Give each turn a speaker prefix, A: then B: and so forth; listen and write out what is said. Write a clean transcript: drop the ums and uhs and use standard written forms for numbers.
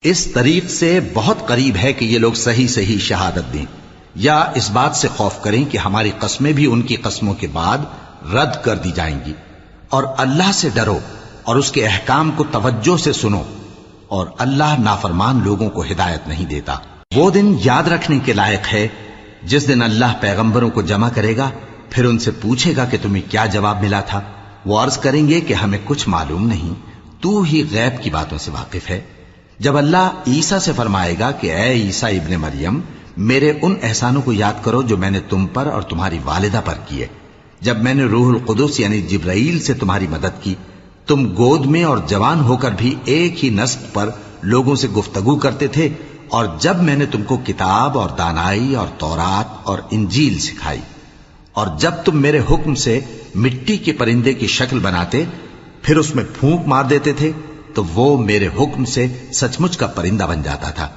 A: اس طریق سے بہت قریب ہے کہ یہ لوگ صحیح صحیح شہادت دیں، یا اس بات سے خوف کریں کہ ہماری قسمیں بھی ان کی قسموں کے بعد رد کر دی جائیں گی۔ اور اللہ سے ڈرو اور اس کے احکام کو توجہ سے سنو، اور اللہ نافرمان لوگوں کو ہدایت نہیں دیتا۔ وہ دن یاد رکھنے کے لائق ہے جس دن اللہ پیغمبروں کو جمع کرے گا، پھر ان سے پوچھے گا کہ تمہیں کیا جواب ملا تھا۔ وہ عرض کریں گے کہ ہمیں کچھ معلوم نہیں، تو ہی غیب کی باتوں سے واقف ہے۔ جب اللہ عیسیٰ سے فرمائے گا کہ اے عیسیٰ ابن مریم، میرے ان احسانوں کو یاد کرو جو میں نے تم پر اور تمہاری والدہ پر کیے، جب میں نے روح القدس یعنی جبرائیل سے تمہاری مدد کی، تم گود میں اور جوان ہو کر بھی ایک ہی نسق پر لوگوں سے گفتگو کرتے تھے، اور جب میں نے تم کو کتاب اور دانائی اور تورات اور انجیل سکھائی، اور جب تم میرے حکم سے مٹی کے پرندے کی شکل بناتے پھر اس میں پھونک مار دیتے تھے تو وہ میرے حکم سے سچ مچ کا پرندہ بن جاتا تھا۔